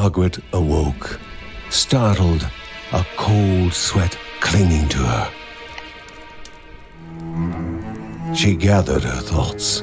Margaret awoke, startled, a cold sweat clinging to her. She gathered her thoughts.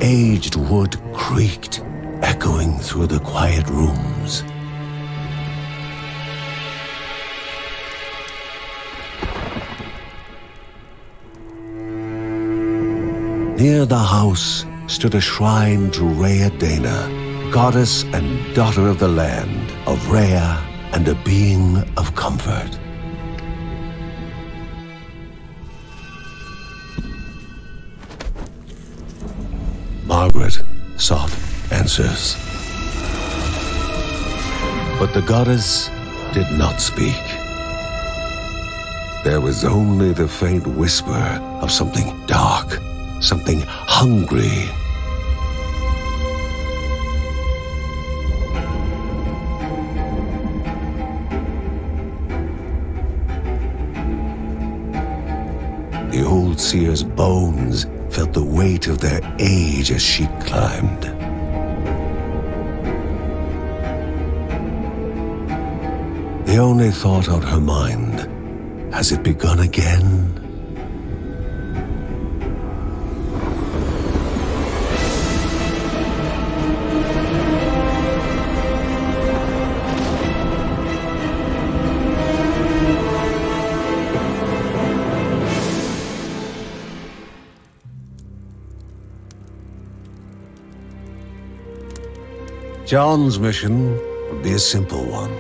Aged wood creaked, echoing through the quiet rooms. Near the house stood a shrine to Rhea Dana, goddess and daughter of the land, of Rhea and a being of comfort. Margaret sought answers. But the goddess did not speak. There was only the faint whisper of something dark, something hungry. The old seer's bones felt the weight of their age as she climbed. The only thought on her mind, has it begun again? John's mission would be a simple one.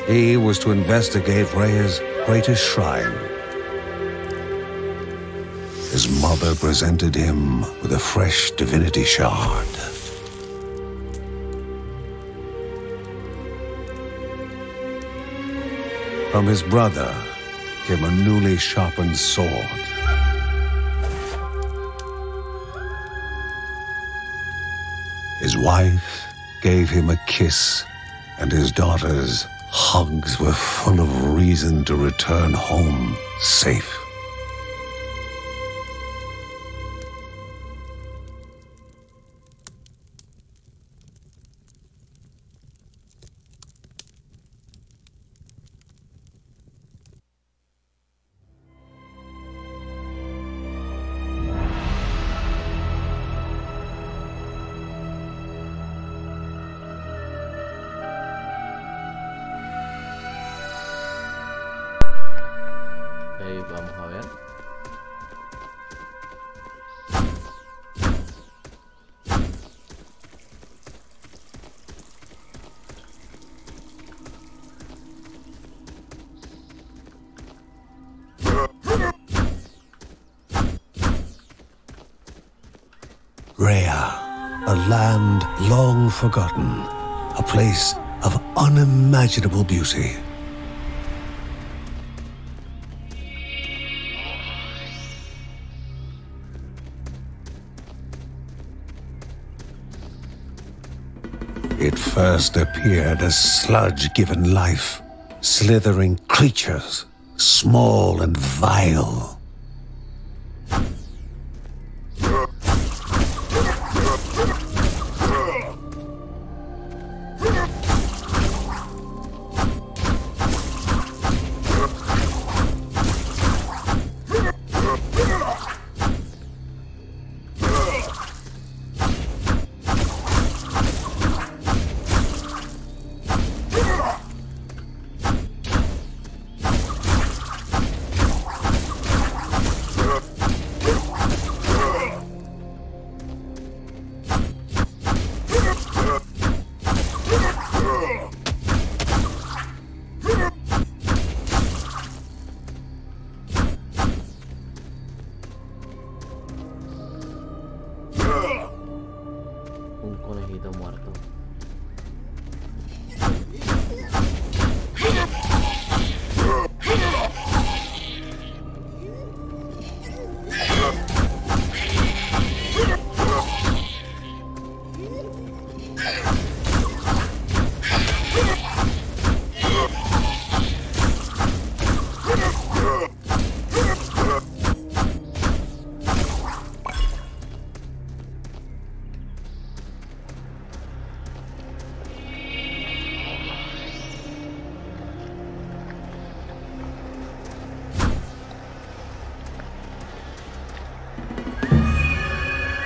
He was to investigate Rhea's greatest shrine. His mother presented him with a fresh divinity shard. From his brother came a newly sharpened sword. His wife gave him a kiss, and his daughter's hugs were full of reason to return home safe. Vamos a ver. Rhea, a land long forgotten, a place of unimaginable beauty. It first appeared as sludge given life, slithering creatures, small and vile.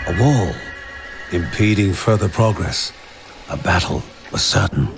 A wall, impeding further progress. A battle was certain.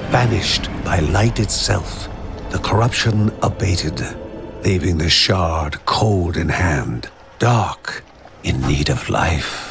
Banished by light itself, the corruption abated, leaving the shard cold in hand, dark, in need of life.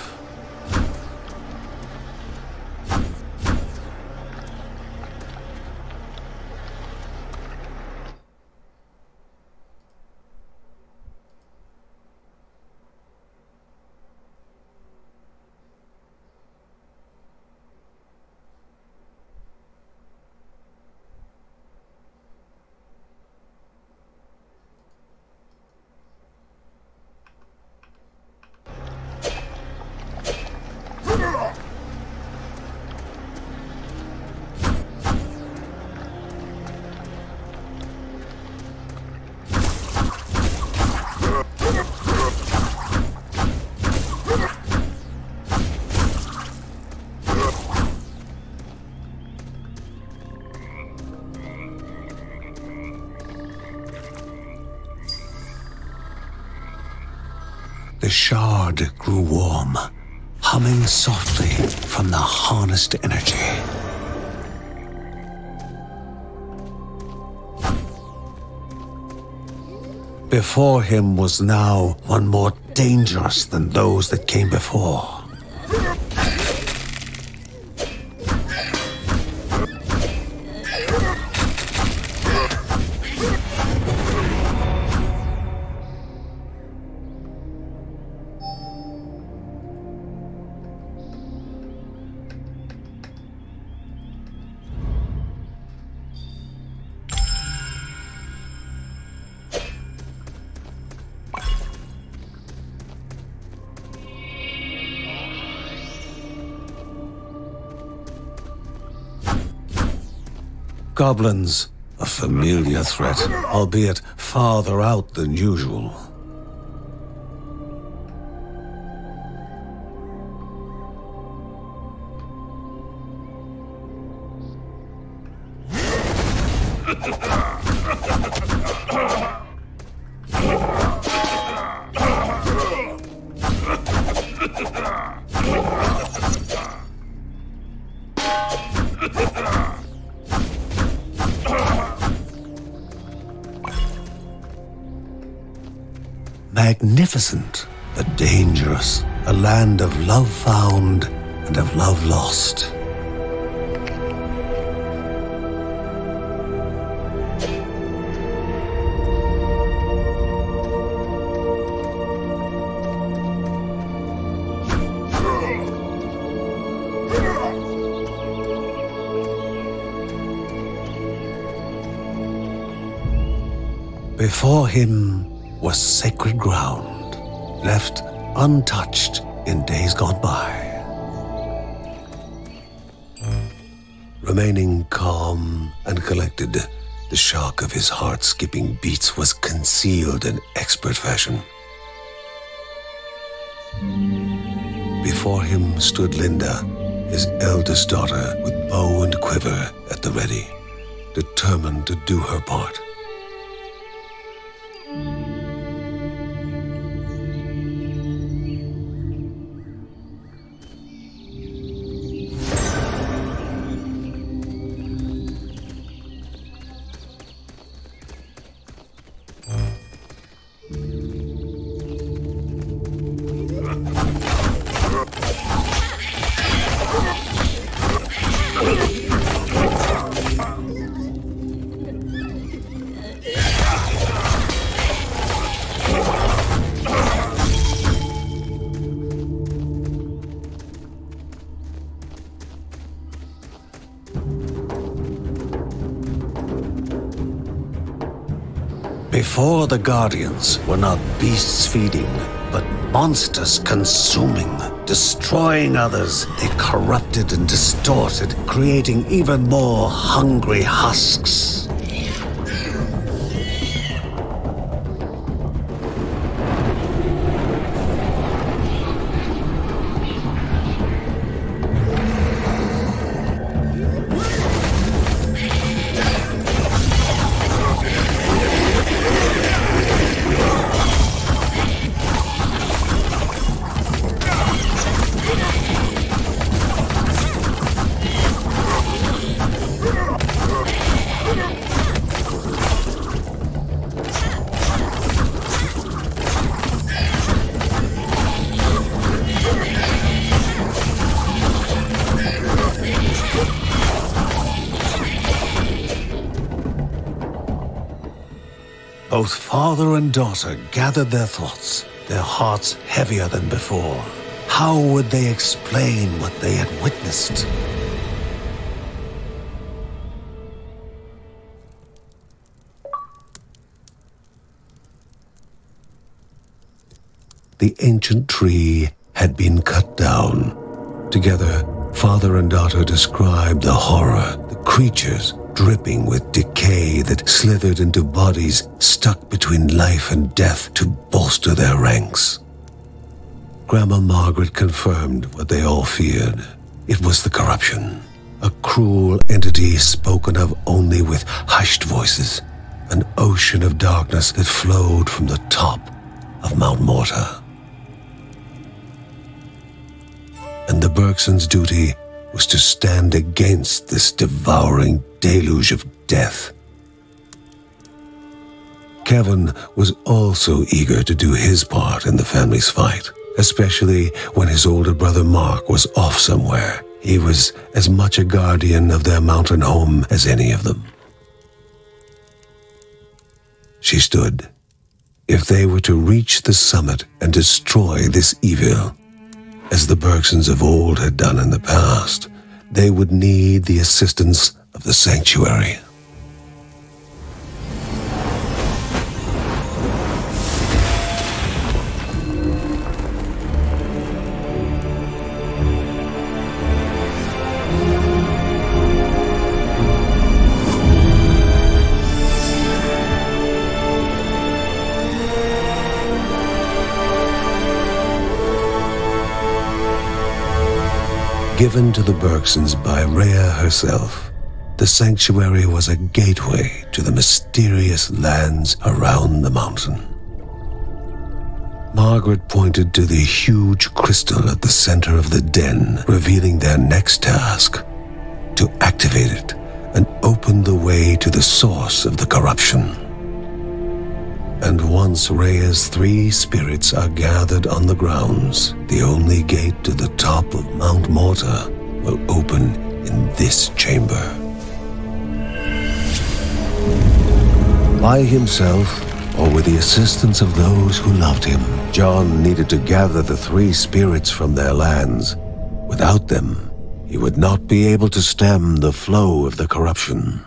The shard grew warm, humming softly from the harnessed energy. Before him was now one more dangerous than those that came before. Goblins, a familiar threat, albeit farther out than usual. Magnificent, but dangerous, a land of love found and of love lost. Before him was sacred ground, left untouched in days gone by. Remaining calm and collected, the shock of his heart-skipping beats was concealed in expert fashion. Before him stood Linda, his eldest daughter, with bow and quiver at the ready, determined to do her part. Before the Guardians were not beasts feeding, but monsters consuming, destroying others. They corrupted and distorted, creating even more hungry husks. Both father and daughter gathered their thoughts, their hearts heavier than before. How would they explain what they had witnessed? The ancient tree had been cut down. Together, father and daughter described the horror, the creatures dripping with decay that slithered into bodies stuck between life and death to bolster their ranks. Grandma Margaret confirmed what they all feared. It was the corruption, a cruel entity spoken of only with hushed voices, an ocean of darkness that flowed from the top of Mount Morta. And the Bergsons' duty was to stand against this devouring deluge of death. Kevin was also eager to do his part in the family's fight, especially when his older brother Mark was off somewhere. He was as much a guardian of their mountain home as any of them. She stood. If they were to reach the summit and destroy this evil, as the Bergsons of old had done in the past, they would need the assistance of the sanctuary. Given to the Bergsons by Rhea herself, the sanctuary was a gateway to the mysterious lands around the mountain. Margaret pointed to the huge crystal at the center of the den, revealing their next task: to activate it and open the way to the source of the corruption. And once Rhea's 3 spirits are gathered on the grounds, the only gate to the top of Mount Morta will open in this chamber. By himself, or with the assistance of those who loved him, John needed to gather the 3 spirits from their lands. Without them, he would not be able to stem the flow of the corruption.